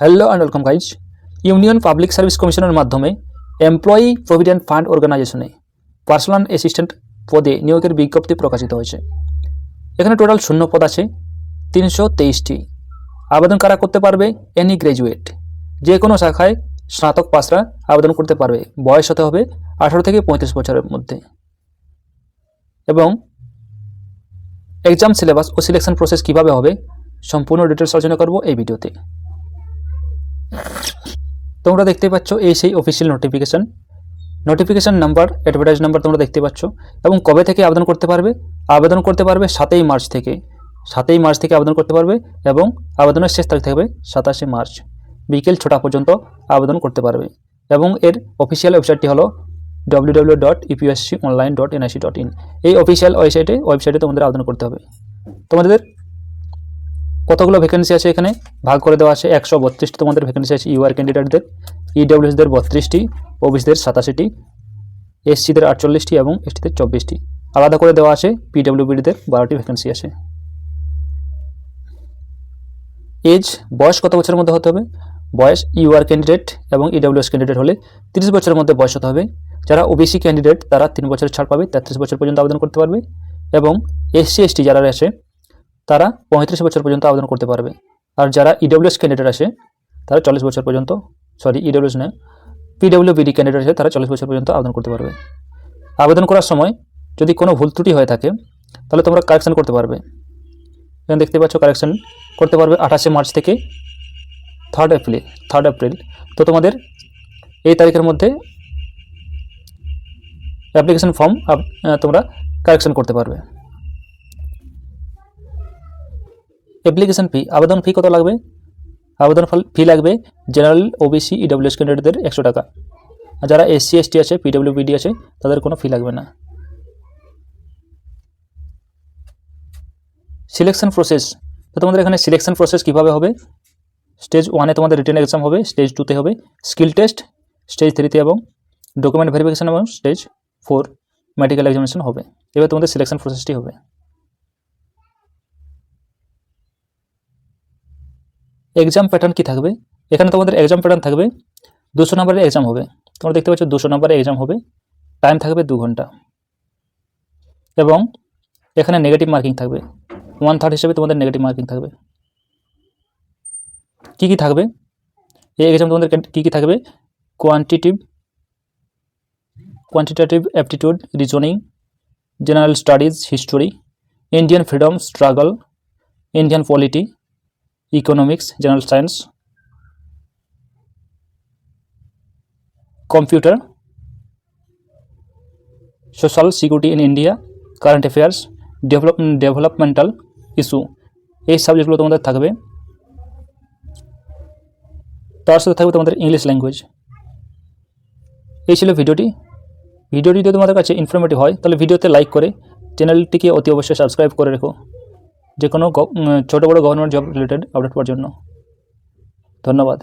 Hello and welcome guys. Union public service কমিশনের মাধ্যমে employee provident fund অর্গানাইজেশনে personal assistant পদে নিয়োগের বিজ্ঞপ্তি প্রকাশিত হয়েছে। এখানে টোটাল শূন্য পদ আছে 323টি। আবেদন কারা করতে পারবে? এনি গ্র্যাজুয়েট, যে কোনো শাখায় স্নাতক পাসরা আবেদন করতে পারবে। বয়স হতে হবে 18 থেকে 35 বছরের মধ্যে। এবং এক্সাম সিলেবাস ও সিলেকশন প্রসেস কীভাবে হবে সম্পূর্ণ ডিটেলস আলোচনা করব এই ভিডিওতে। তোমরা দেখতে পাচ্ছ এই সেই official notification number, advertise number তোমরা দেখতে পাচ্ছ। এবং কবে থেকে আবেদন করতে পারবে? আবেদন করতে পারবে 7ই মার্চ থেকে। 7ই মার্চ থেকে আবেদন করতে পারবে এবং আবেদনের শেষ তারিখ থাকবে 27শে মার্চ বিকেল 6টা পর্যন্ত আবেদন করতে পারবে। এবং এর অফিসিয়াল ওয়েবসাইটটি হলো www.upsconline.nic.in। এই অফিসিয়াল ওয়েবসাইটে তোমাদের আবেদন করতে হবে। তোমাদের কতগুলো ভ্যাকেন্সি আছে এখানে ভাগ করে দেওয়া আছে। 132টি তোমাদের ভ্যাকেন্সি আছে ইউআর ক্যান্ডিডেটদের, ইডব্লিউএসদের 32টি, ওবিসিদের 87টি, এসসিদের 48টি এবং এসটিদের 24টি। আলাদা করে দেওয়া আছে পিডব্লিউবিডিদের 12টি ভ্যাকেন্সি আছে। এজ, বয়স কত বছরের মধ্যে হতে হবে? বয়স ইউআর ক্যান্ডিডেট এবং ইডব্লিউএস ক্যান্ডিডেট হলে 30 বছরের মধ্যে বয়স হতে হবে। যারা ওবিসি ক্যান্ডিডেট তারা 3 বছরের ছাড় পাবে, 33 বছর পর্যন্ত আবেদন করতে পারবে। এবং এসসি এসটি যারা আছে তারা 35 বছর পর্যন্ত আবেদন করতে পারবে। আর যারা ইডব্লিউএস ক্যান্ডিডেট আছে তারা 40 বছর পর্যন্ত, ইডব্লিউএস না, পিডব্লিউবিডি ক্যান্ডিডেট আছে তারা 40 বছর পর্যন্ত আবেদন করতে পারবে। আবেদন করার সময় যদি কোনো ভুল ত্রুটি হয়ে থাকে তাহলে তোমরা কারেকশন করতে পারবে। এখানে দেখতে পাচ্ছ কারেকশন করতে পারবে 28শে মার্চ থেকে 3rd এপ্রিল। তো তোমাদের এই তারিখের মধ্যে অ্যাপ্লিকেশন ফর্ম তোমরা কারেকশন করতে পারবে। অ্যাপ্লিকেশন ফি, আবেদন ফি কত লাগবে? আবেদন ফি লাগবে জেনারেল, ওবিসি, ইডব্লিউএস ক্যান্ডিডেটদের 100 টাকা। আর যারা এসসি এসটি আছে, পিডব্লিউবিডি আছে তাদের কোনো ফি লাগবে না। সিলেকশন প্রসেস, তো তোমাদের এখানে সিলেকশন প্রসেস কীভাবে হবে? স্টেজ 1-এ তোমাদের রিটেন এক্সাম হবে, স্টেজ 2-তে হবে স্কিল টেস্ট, স্টেজ 3-তে এবং ডকুমেন্ট ভেরিফিকেশন এবং স্টেজ 4 মেডিকেল এক্সামিনেশন হবে। এবার তোমাদের সিলেকশন প্রসেসটি হবে। এক্সাম প্যাটার্ন কি থাকবে? এখানে তোমাদের এক্সাম প্যাটার্ন থাকবে 200 নম্বরের এক্সাম হবে। তোমরা দেখতে পাচ্ছ 200 নম্বরের এক্সাম হবে, টাইম থাকবে 2 ঘন্টা। এবং এখানে নেগেটিভ মার্কিং থাকবে 1/3 হিসেবে তোমাদের নেগেটিভ মার্কিং থাকবে। কি কি থাকবে এই এক্সাম তোমাদের? কি কি থাকবে? Quantitative aptitude, reasoning, general studies, history, Indian freedom struggle, Indian polity, economics, general science, computer, social security in India, current affairs, developmental issue, এই সাবজেক্টগুলো তোমাদের থাকবে। তার সাথে থাকবে তোমাদের ইংলিশ ল্যাঙ্গুয়েজ। এই ছিল ভিডিওটি যদি তোমাদের কাছে ইনফরমেটিভ হয় তাহলে ভিডিওতে লাইক করে চ্যানেলটিকে অতি অবশ্যই সাবস্ক্রাইব করে রেখো, যে কোনো ছোটো বড়ো গভর্নমেন্ট জব রিলেটেড আপডেট পাওয়ার জন্য। ধন্যবাদ।